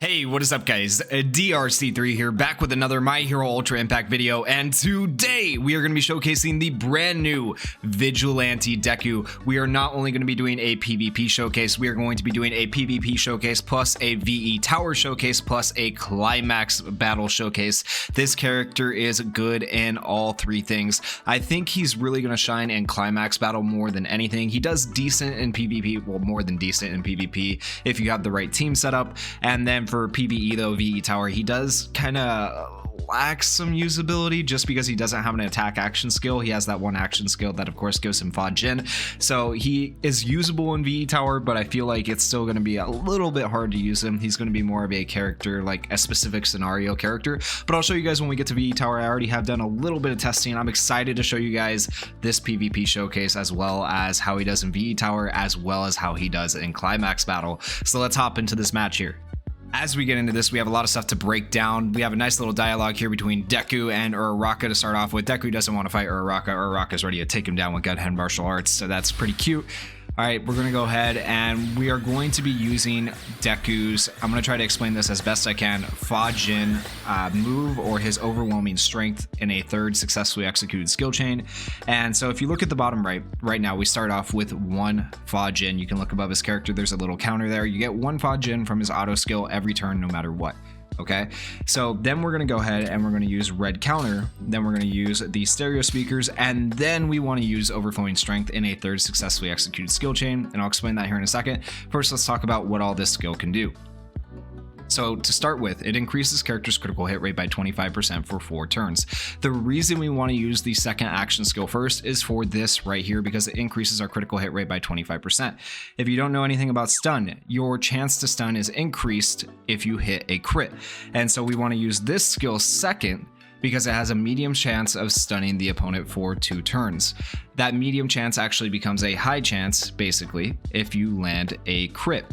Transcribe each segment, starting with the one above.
Hey, what is up guys? DRC3 here, back with another My Hero Ultra Impact video, and today we are going to be showcasing the brand new Vigilante Deku. We are not only going to be doing a PvP showcase, we are going to be doing a PvP showcase plus a VE Tower showcase plus a Climax battle showcase. This character is good in all three things. I think he's really going to shine in Climax battle more than anything. He does decent in PvP, well, more than decent in PvP if you have the right team set up, and then for PvE though, VE Tower, he does kind of lack some usability just because he doesn't have an attack action skill. He has that one action skill that of course gives him Fajin, so he is usable in VE Tower, but I feel like it's still going to be a little bit hard to use him. He's going to be more of a character, like a specific scenario character, but I'll show you guys when we get to VE Tower. I already have done a little bit of testing. I'm excited to show you guys this PvP showcase as well as how he does in VE Tower as well as how he does in Climax battle. So let's hop into this match here. As we get into this, we have a lot of stuff to break down. We have a nice little dialogue here between Deku and Uraraka to start off with. Deku doesn't want to fight Uraraka. Uraraka's ready to take him down with gun-hand martial arts, so that's pretty cute. All right, we're going to go ahead and we are going to be using Deku's, I'm going to try to explain this as best I can, Fajin move, or his overwhelming strength in a third successfully executed skill chain. And so if you look at the bottom right now, we start off with one Fajin. You can look above his character, there's a little counter there. You get one Fajin from his auto skill every turn no matter what. Okay, so then we're going to go ahead and we're going to use red counter, then we're going to use the stereo speakers, and then we want to use overflowing strength in a third successfully executed skill chain, and I'll explain that here in a second. First, let's talk about what all this skill can do. So to start with, it increases character's critical hit rate by 25% for 4 turns. The reason we want to use the second action skill first is for this right here, because it increases our critical hit rate by 25%. If you don't know anything about stun, your chance to stun is increased if you hit a crit. And so we want to use this skill second because it has a medium chance of stunning the opponent for 2 turns. That medium chance actually becomes a high chance, basically, if you land a crit.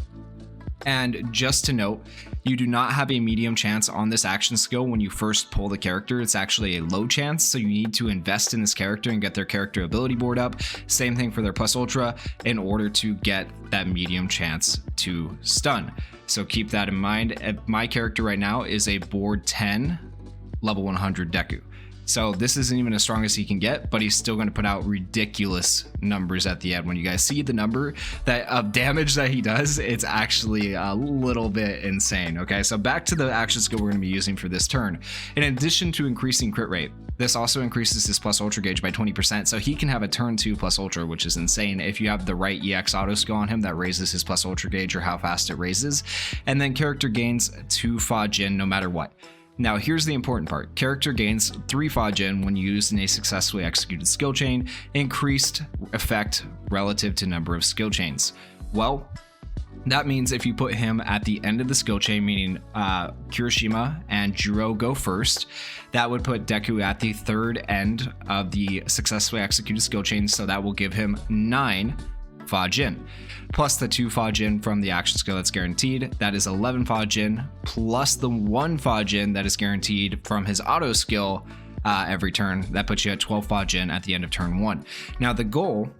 And just to note, you do not have a medium chance on this action skill when you first pull the character. It's actually a low chance, so you need to invest in this character and get their character ability board up. Same thing for their plus ultra in order to get that medium chance to stun. So keep that in mind. My character right now is a board 10 level 100 Deku. So this isn't even as strong as he can get, but he's still going to put out ridiculous numbers at the end. When you guys see the number of damage that he does, it's actually a little bit insane. Okay, so back to the action skill we're going to be using for this turn. In addition to increasing crit rate, this also increases his plus ultra gauge by 20%, so he can have a turn 2 plus ultra, which is insane if you have the right EX auto skill on him that raises his plus ultra gauge or how fast it raises. And then character gains 2 Fajin no matter what. Now here's the important part. Character gains 3 Fajin when used in a successfully executed skill chain, increased effect relative to number of skill chains. Well, that means if you put him at the end of the skill chain, meaning Kirishima and Juro go first, that would put Deku at the third end of the successfully executed skill chain, so that will give him 9 Fajin, plus the 2 Fajin from the action skill that's guaranteed. That is 11 Fajin, plus the 1 Fajin that is guaranteed from his auto skill every turn. That puts you at 12 Fajin at the end of turn 1. Now the goal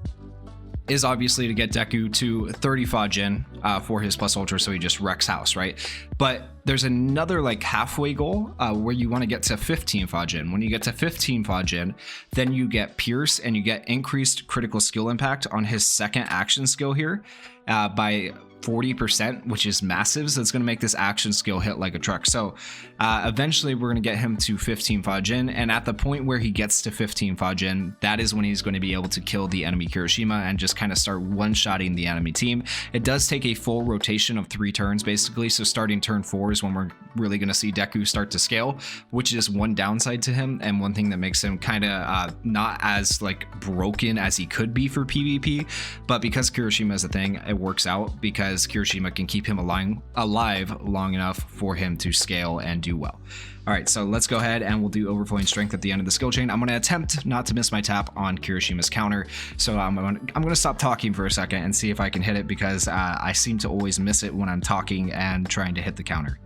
is obviously to get Deku to 30 Fajin for his plus ultra, so he just wrecks house, right? But there's another like halfway goal where you want to get to 15 Fajin. When you get to 15 Fajin, then you get Pierce and you get increased critical skill impact on his second action skill here by 40%, which is massive. So it's going to make this action skill hit like a truck. So eventually we're going to get him to 15 Fajin, and at the point where he gets to 15 Fajin, that is when he's going to be able to kill the enemy Kirishima and just kind of start one-shotting the enemy team. It does take a full rotation of 3 turns basically, so starting turn 4 is when we're really going to see Deku start to scale, which is one downside to him and one thing that makes him kind of not as like broken as he could be for PvP. But because Kirishima is a thing, it works out because Kirishima can keep him alive long enough for him to scale and do well. All right, so let's go ahead and we'll do overflowing strength at the end of the skill chain. I'm going to attempt not to miss my tap on Kirishima's counter, so I'm going to stop talking for a second and see if I can hit it, because I seem to always miss it when I'm talking and trying to hit the counter.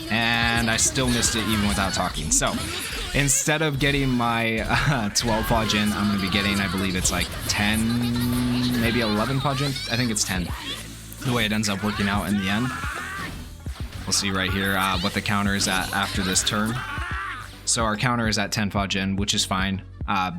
And I still missed it even without talking. So instead of getting my 12 Fajin, I'm going to be getting, I believe it's like 10, maybe 11 Fajin. I think it's 10. the way it ends up working out in the end. We'll see right here what the counter is at after this turn. So our counter is at 10 Fajin, which is fine.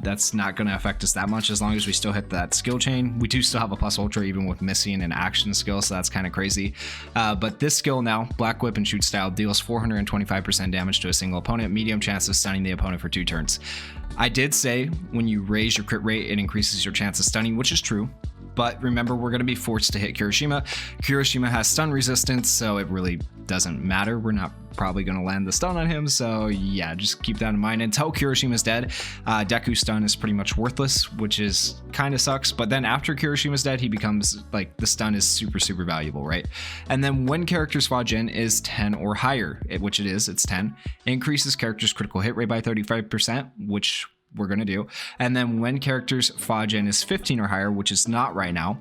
That's not going to affect us that much as long as we still hit that skill chain. We do still have a plus ultra even with missing an action skill, so that's kind of crazy. But this skill now, Black Whip and Shoot Style, deals 425% damage to a single opponent, medium chance of stunning the opponent for 2 turns. I did say when you raise your crit rate, it increases your chance of stunning, which is true. But remember, we're going to be forced to hit Kirishima. Kirishima has stun resistance, so it really doesn't matter. We're not probably going to land the stun on him, so yeah, just keep that in mind. Until Kirishima's dead, Deku's stun is pretty much worthless, which is kind of sucks. But then after Kirishima's dead, he becomes like, the stun is super, super valuable, right? And then when character's Fajin is 10 or higher, which it is, it's 10, it increases character's critical hit rate by 35%, which we're going to do. And then when character's Fajin is 15 or higher, which is not right now,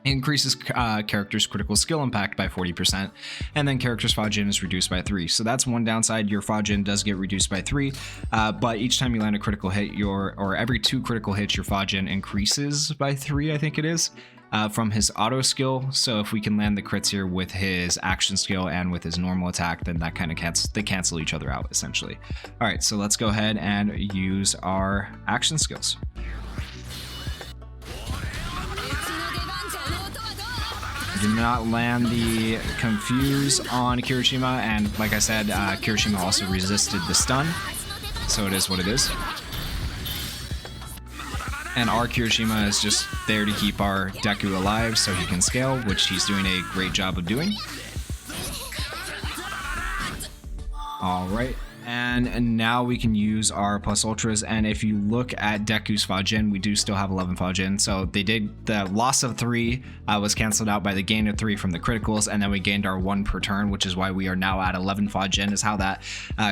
increases character's critical skill impact by 40%, and then character's Fajin is reduced by 3. So that's one downside. Your Fajin does get reduced by 3, but each time you land a critical hit, or every 2 critical hits, your Fajin increases by 3, I think it is, from his auto skill. So if we can land the crits here with his action skill and with his normal attack, then that kind of cancel each other out essentially. All right, so let's go ahead and use our action skills. Do not land the Confuse on Kirishima, and like I said, Kirishima also resisted the stun, so it is what it is. And our Kirishima is just there to keep our Deku alive so he can scale, which he's doing a great job of doing. Alright, and now we can use our plus ultras, and if you look at Deku's Fajin, we do still have 11 Fajin. So the loss of 3 was canceled out by the gain of 3 from the criticals, and then we gained our 1 per turn, which is why we are now at 11 Fajin, is how that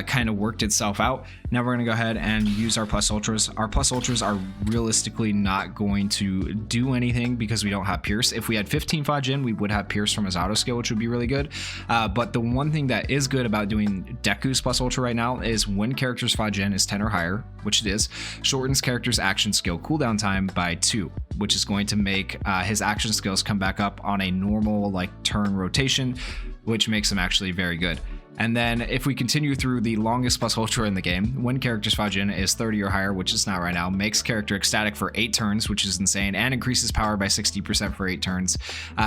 kind of worked itself out. Now we're going to go ahead and use our plus ultras. Our plus ultras are realistically not going to do anything because we don't have Pierce. If we had 15 Fajin, we would have Pierce from his auto skill, which would be really good. But the one thing that is good about doing Deku's plus ultra right now is when character's Fajin is 10 or higher, which it is, shortens character's action skill cooldown time by 2, which is going to make his action skills come back up on a normal turn rotation, which makes him actually very good. And then if we continue through the longest plus ultra in the game, when character's Fajin is 30 or higher, which is not right now, makes character ecstatic for 8 turns, which is insane, and increases power by 60% for 8 turns.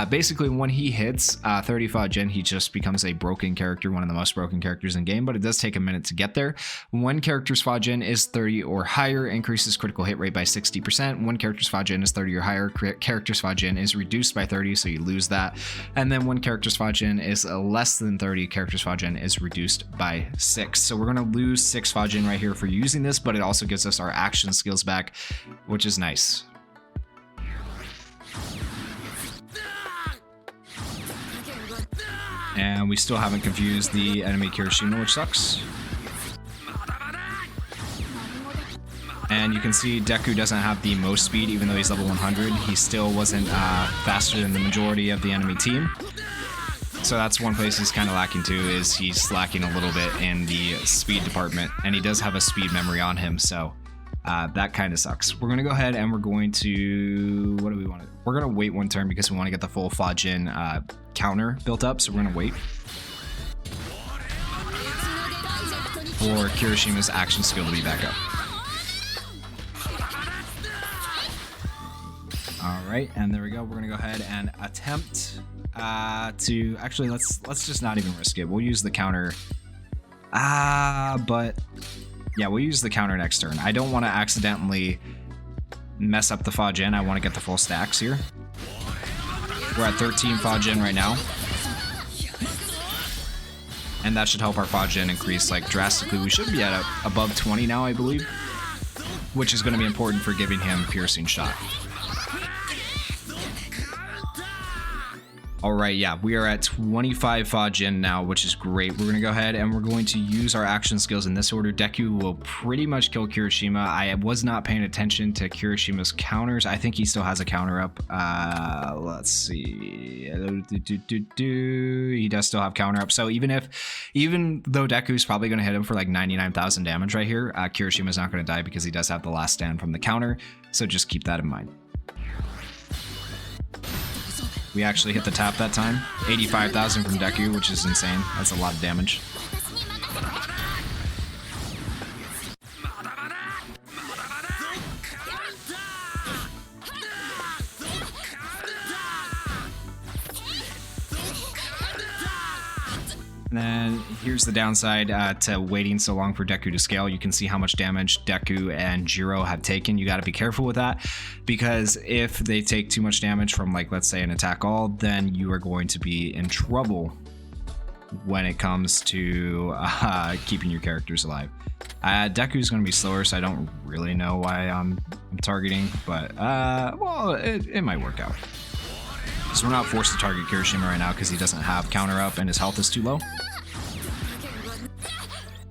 Basically, when he hits 30 Fajin, he just becomes a broken character, one of the most broken characters in game, but it does take a minute to get there. When character's Fajin is 30 or higher, increases critical hit rate by 60%. When character's Fajin is 30 or higher, character's Fajin is reduced by 30, so you lose that. And then when character's Fajin is less than 30, character's Fajin is reduced by 6. So we're going to lose 6 Fajin right here for using this, but it also gives us our action skills back, which is nice. And we still haven't confused the enemy Kirishima, which sucks. And you can see Deku doesn't have the most speed, even though he's level 100. He still wasn't faster than the majority of the enemy team. So that's one place he's kind of lacking too, is he's lacking a little bit in the speed department, and he does have a speed memory on him, so that kind of sucks. We're going to go ahead and we're going to, what do we want to, we're going to wait 1 turn because we want to get the full Fajin counter built up, so we're going to wait for Kirishima's action skill to be back up. Alright, and there we go. We're going to go ahead and attempt to, actually, let's just not even risk it. We'll use the counter. But yeah, we'll use the counter next turn. I don't want to accidentally mess up the Fajin. I want to get the full stacks here. We're at 13 Fajin right now. And that should help our Fajin increase drastically. We should be at above 20 now, I believe, which is going to be important for giving him piercing shot. Alright, yeah, we are at 25 Fajin now, which is great. We're going to go ahead and we're going to use our action skills in this order. Deku will pretty much kill Kirishima. I was not paying attention to Kirishima's counters. I think he still has a counter up. Let's see. He does still have counter up. So even though Deku's probably going to hit him for 99,000 damage right here, Kirishima's not going to die because he does have the last stand from the counter. So just keep that in mind. We actually hit the tap that time. 85,000 from Deku, which is insane. That's a lot of damage. And then here's the downside to waiting so long for Deku to scale. You can see how much damage Deku and Jiro have taken. You got to be careful with that, because if they take too much damage from, like, let's say an attack all, then you are going to be in trouble when it comes to keeping your characters alive. Deku is going to be slower, so I don't really know why I'm targeting, but well, it might work out. So we're not forced to target Kirishima right now because he doesn't have counter up and his health is too low.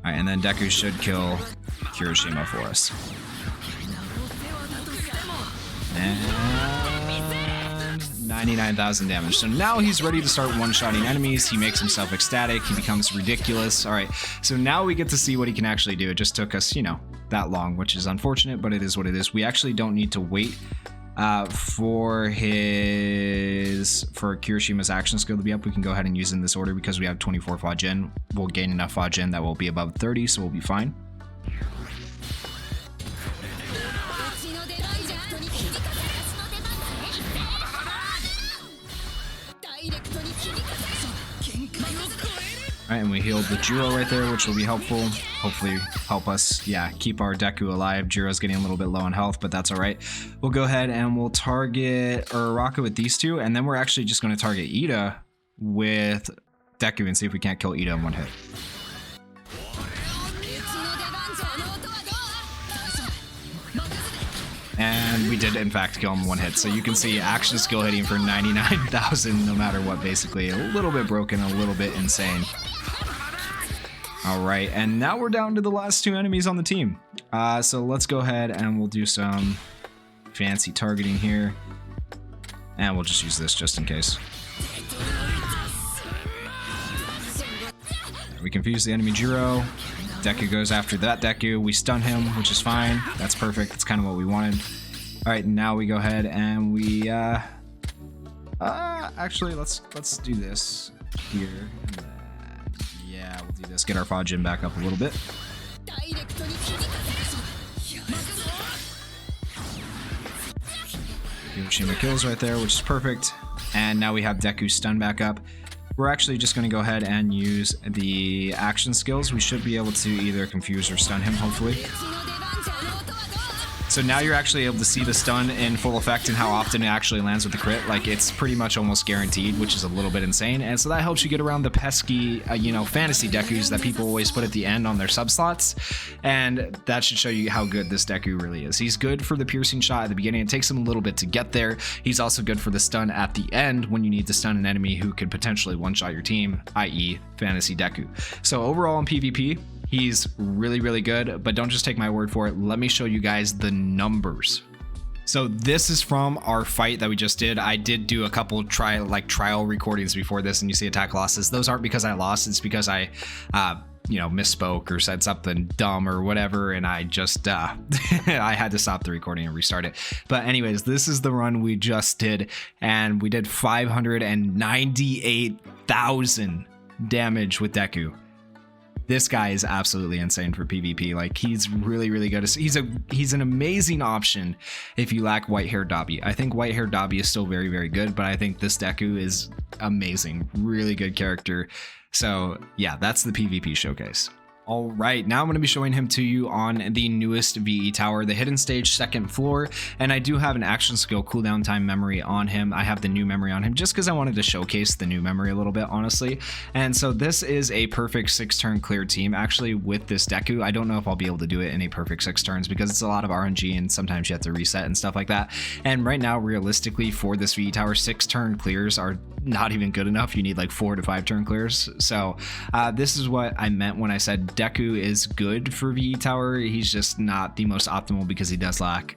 Alright, and then Deku should kill Kirishima for us. And 99,000 damage. So now he's ready to start one-shotting enemies. He makes himself ecstatic. He becomes ridiculous. Alright, so now we get to see what he can actually do. It just took us, you know, that long, which is unfortunate, but it is what it is. We actually don't need to wait for Kirishima's action skill to be up. We can go ahead and use it in this order because we have 24 Fajin. We'll gain enough Fajin that will be above 30, so we'll be fine. Alright, and we healed the Jiro right there, which will be helpful. Hopefully help us, yeah, keep our Deku alive. Jiro's getting a little bit low on health, but that's alright. We'll go ahead and we'll target Uraraka with these two, and then we're actually just going to target Ida with Deku and see if we can't kill Ida in one hit. And we did, in fact, kill him in one hit. So you can see action skill hitting for 99,000 no matter what, basically. A little bit broken, a little bit insane. All right, and now we're down to the last two enemies on the team. So let's go ahead and we'll do some fancy targeting here. And we'll just use this just in case. We confuse the enemy Jiro. Deku goes after that Deku. We stun him, which is fine. That's perfect. That's kind of what we wanted. All right, now we go ahead and we actually let's do this here. And then, yeah, we'll do this. Get our Fajin back up a little bit. Kirishima kills right there, which is perfect. And now we have Deku stun back up. We're actually just going to go ahead and use the action skills. We should be able to either confuse or stun him, hopefully. So now you're actually able to see the stun in full effect and how often it actually lands with the crit. Like, it's pretty much almost guaranteed, which is a little bit insane. And so that helps you get around the pesky, you know, fantasy Dekus that people always put at the end on their sub slots. And that should show you how good this Deku really is. He's good for the piercing shot at the beginning. It takes him a little bit to get there. He's also good for the stun at the end when you need to stun an enemy who could potentially one-shot your team, i.e. fantasy Deku. So overall in PvP, he's really, really good, but don't just take my word for it. Let me show you guys the numbers. So this is from our fight that we just did. I did do a couple trial recordings before this, and you see attack losses. Those aren't because I lost. It's because I, you know, misspoke or said something dumb or whatever, and I just, I had to stop the recording and restart it. But anyways, this is the run we just did, and we did 598,000 damage with Deku. This guy is absolutely insane for PvP. Like, he's really, really good. He's an amazing option if you lack white-haired Dabi. I think white-haired Dabi is still very, very good, but I think this Deku is amazing. Really good character. So yeah, that's the PvP showcase. All right, now I'm going to be showing him to you on the newest VE tower, the hidden stage second floor, and I do have an action skill cooldown time memory on him. I have the new memory on him just because I wanted to showcase the new memory a little bit, honestly. And so this is a perfect 6-turn clear team. Actually, with this Deku, I don't know if I'll be able to do it in a perfect 6 turns because it's a lot of RNG and sometimes you have to reset and stuff like that. And right now, realistically, for this VE tower, 6-turn clears are not even good enough. You need like 4 to 5 turn clears. So this is what I meant when I said Deku is good for VE tower. He's just not the most optimal because he does lack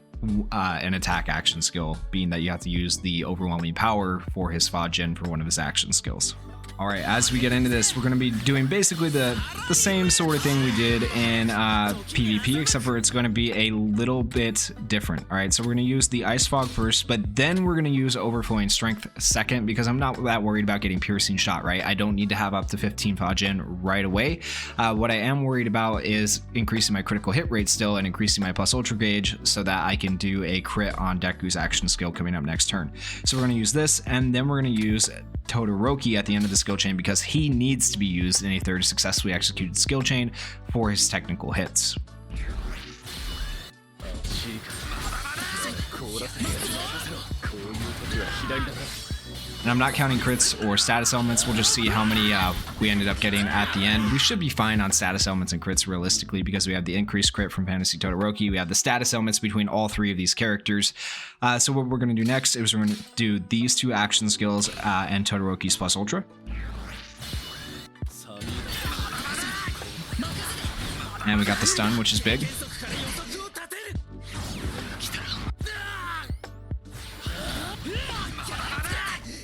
an attack action skill, being that you have to use the overwhelming power for his Fajin for one of his action skills. All right, as we get into this, we're going to be doing basically the same sort of thing we did in PvP, except for it's going to be a little bit different. All right, so we're going to use the Ice Fog first, but then we're going to use Overflowing Strength second, because I'm not that worried about getting Piercing Shot, right? I don't need to have up to 15 Fajin right away. What I am worried about is increasing my critical hit rate still and increasing my plus ultra gauge so that I can do a crit on Deku's action skill coming up next turn. So we're going to use this, and then we're going to use Todoroki at the end of the skill chain because he needs to be used in a third successfully executed skill chain for his technical hits. And I'm not counting crits or status elements. We'll just see how many we ended up getting at the end. We should be fine on status elements and crits realistically because we have the increased crit from Fantasy Todoroki. We have the status elements between all three of these characters. So what we're going to do next is we're going to do these two action skills and Todoroki's plus ultra. And we got the stun, which is big.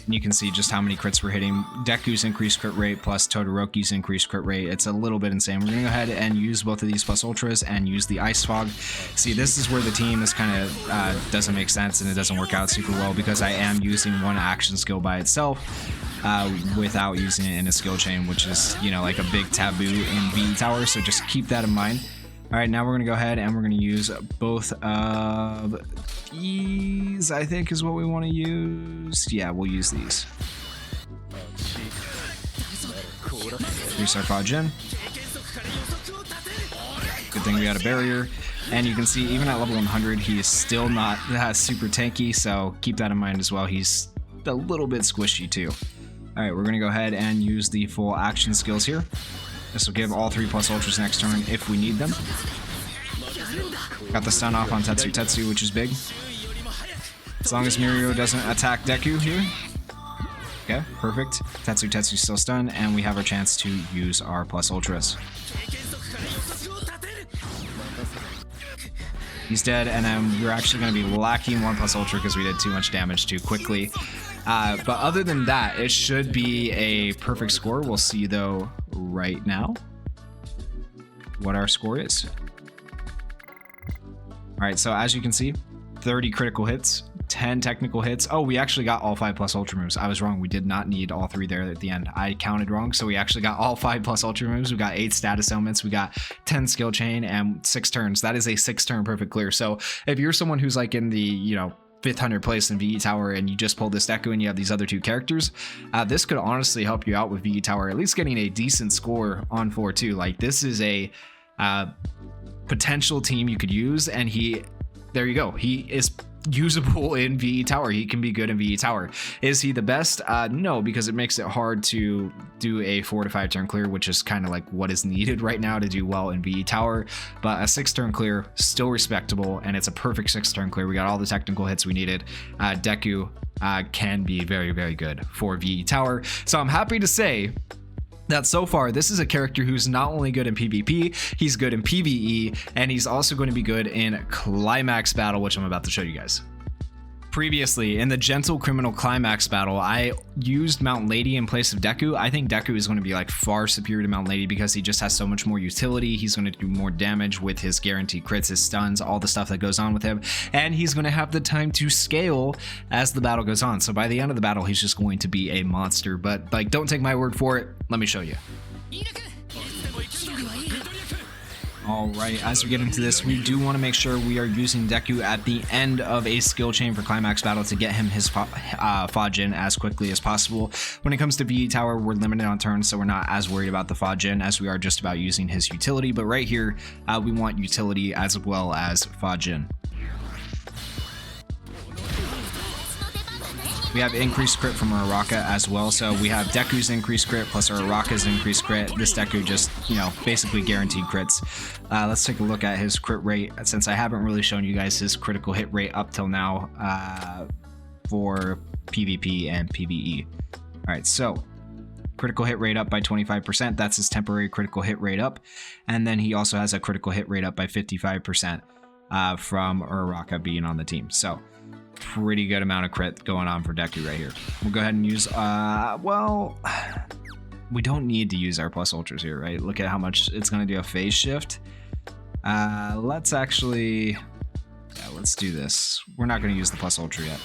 And you can see just how many crits we're hitting. Deku's increased crit rate plus Todoroki's increased crit rate. It's a little bit insane. We're going to go ahead and use both of these plus ultras and use the Ice Fog. See, this is where the team is kind of doesn't make sense and it doesn't work out super well because I am using one action skill by itself without using it in a skill chain, which is, you know, like a big taboo in VE Tower. So just keep that in mind. All right, now we're going to go ahead and we're going to use both of these, I think is what we want to use. Yeah, we'll use these. Restart Fajin. Good thing we got a barrier. And you can see even at level 100, he is still not super tanky, so keep that in mind as well. He's a little bit squishy too. All right, we're going to go ahead and use the full action skills here. This will give all 3 plus ultras next turn if we need them. Got the stun off on Tetsu, which is big. As long as Mirio doesn't attack Deku here. Okay, perfect. Tetsu's still stunned, and we have our chance to use our plus ultras. He's dead, and then we're actually going to be lacking 1 plus ultra because we did too much damage too quickly. But other than that, it should be a perfect score. We'll see, though, right now what our score is. All right, so as you can see, 30 critical hits, 10 technical hits. Oh, we actually got all 5 plus ultra moves. I was wrong. We did not need all 3 there at the end. I counted wrong. So we actually got all 5 plus ultra moves. We got 8 status elements. We got 10 skill chain and 6 turns. That is a 6-turn perfect clear. So if you're someone who's like in the, you know, 500 place in VE Tower and you just pulled this Deku and you have these other 2 characters, this could honestly help you out with VE Tower, at least getting a decent score on 4-2. Like, this is a potential team you could use, and there you go. He is usable in VE Tower. He can be good in VE Tower. Is he the best? No, because it makes it hard to do a 4 to 5 turn clear, which is kind of like what is needed right now to do well in VE Tower. But a 6-turn clear, still respectable, and it's a perfect 6-turn clear. We got all the technical hits we needed. Deku can be very, very good for VE Tower. So I'm happy to say that so far, this is a character who's not only good in PvP, he's good in PvE, and he's also going to be good in Climax battle, which I'm about to show you guys. Previously, in the Gentle Criminal Climax battle, I used Mount Lady in place of Deku. I think Deku is going to be like far superior to Mount Lady because he just has so much more utility. He's going to do more damage with his guaranteed crits, his stuns, all the stuff that goes on with him. And he's going to have the time to scale as the battle goes on. So by the end of the battle, he's just going to be a monster. But like, don't take my word for it. Let me show you. All right, as we get into this, we do want to make sure we are using Deku at the end of a skill chain for Climax battle to get him his Fajin as quickly as possible. When it comes to VE Tower, we're limited on turns, so we're not as worried about the Fajin as we are just about using his utility. But right here, we want utility as well as Fajin. We have increased crit from Uraraka as well, so we have Deku's increased crit plus Uraraka's increased crit. This Deku just, you know, basically guaranteed crits. Let's take a look at his crit rate, since I haven't really shown you guys his critical hit rate up till now for PvP and PvE. All right, so critical hit rate up by 25%. That's his temporary critical hit rate up. And then he also has a critical hit rate up by 55% from Uraraka being on the team. So pretty good amount of crit going on for Deku right here. We'll go ahead and use, well, we don't need to use our plus ultras here, right? Look at how much it's going to do a phase shift. Let's actually, yeah, let's do this. We're not going to use the plus ultra yet.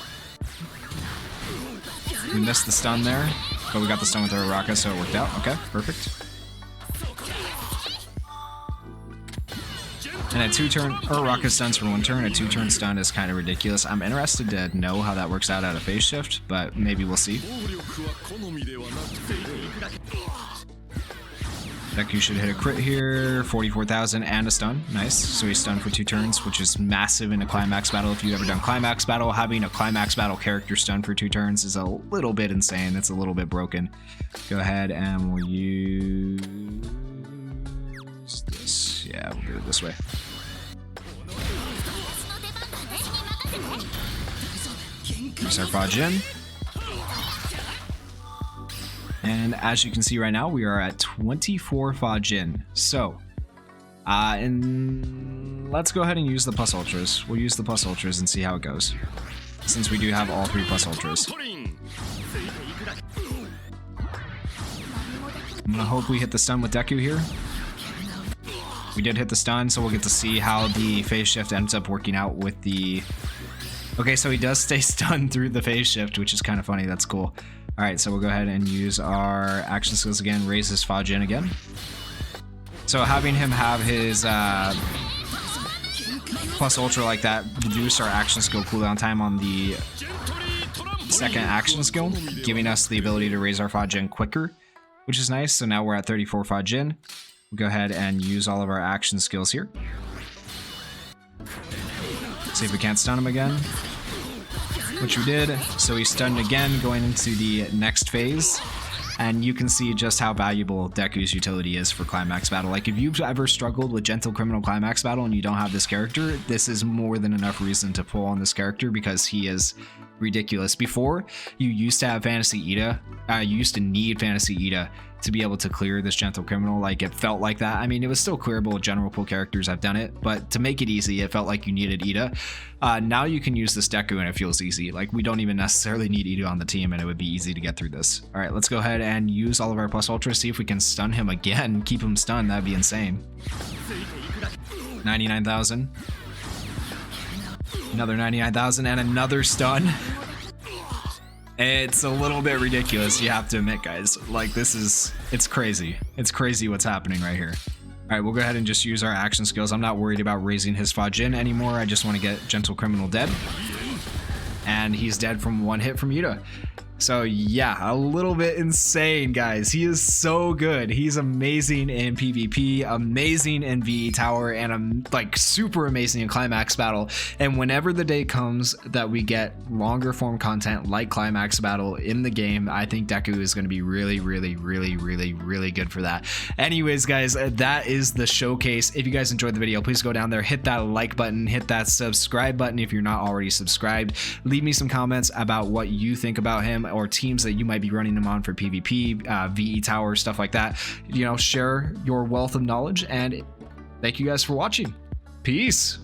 We missed the stun there, but we got the stun with our Uraka, so it worked out. Okay, perfect. And a 2-turn, Uraka stuns for 1 turn, a 2-turn stun is kind of ridiculous. I'm interested to know how that works out at a phase shift, but maybe we'll see. Deku should hit a crit here, 44,000 and a stun. Nice. So he's stunned for 2 turns, which is massive in a Climax battle. If you've ever done Climax battle, having a Climax battle character stun for 2 turns is a little bit insane. It's a little bit broken. Go ahead and we'll use this. Yeah, we'll do it this way. Here's our Fajin. And as you can see right now, we are at 24 Fajin. So, and let's go ahead and use the plus ultras. We'll use the plus ultras and see how it goes, since we do have all 3 plus ultras. I'm gonna hope we hit the stun with Deku here. We did hit the stun, so we'll get to see how the phase shift ends up working out with the... Okay, so he does stay stunned through the phase shift, which is kind of funny. That's cool. All right, so we'll go ahead and use our action skills again, raise his Fajin again. So having him have his plus ultra like that reduce our action skill cooldown time on the second action skill, giving us the ability to raise our Fajin quicker, which is nice. So now we're at 34 Fajin. We'll go ahead and use all of our action skills here. See if we can't stun him again, which we did. So he's stunned again going into the next phase. And you can see just how valuable Deku's utility is for Climax battle. Like if you've ever struggled with Gentle Criminal Climax battle and you don't have this character, this is more than enough reason to pull on this character because he is ridiculous. Before, you used to have Fantasy Ida, you used to need Fantasy Ida to be able to clear this Gentle Criminal. Like it felt like that. I mean, it was still clearable with general pool characters. I've done it, but to make it easy, it felt like you needed Ida. Now you can use this Deku and it feels easy. Like we don't even necessarily need Ida on the team and it would be easy to get through this. All right, let's go ahead and use all of our plus ultra, see if we can stun him again, keep him stunned. That'd be insane. 99,000. Another 99,000 and another stun. It's a little bit ridiculous, you have to admit, guys. Like this is, it's crazy. It's crazy what's happening right here. All right, we'll go ahead and just use our action skills. I'm not worried about raising his Fajin anymore. I just want to get Gentle Criminal dead. And he's dead from 1 hit from Ida. So yeah, a little bit insane, guys. He is so good. He's amazing in PvP, amazing in VE Tower, and like super amazing in Climax battle. And whenever the day comes that we get longer form content like Climax battle in the game, I think Deku is going to be really good for that. Anyways, guys, that is the showcase. If you guys enjoyed the video, please go down there, hit that like button, hit that subscribe button if you're not already subscribed. Leave me some comments about what you think about him, or teams that you might be running them on for PvP, VE Tower, stuff like that. You know, share your wealth of knowledge, and thank you guys for watching. Peace.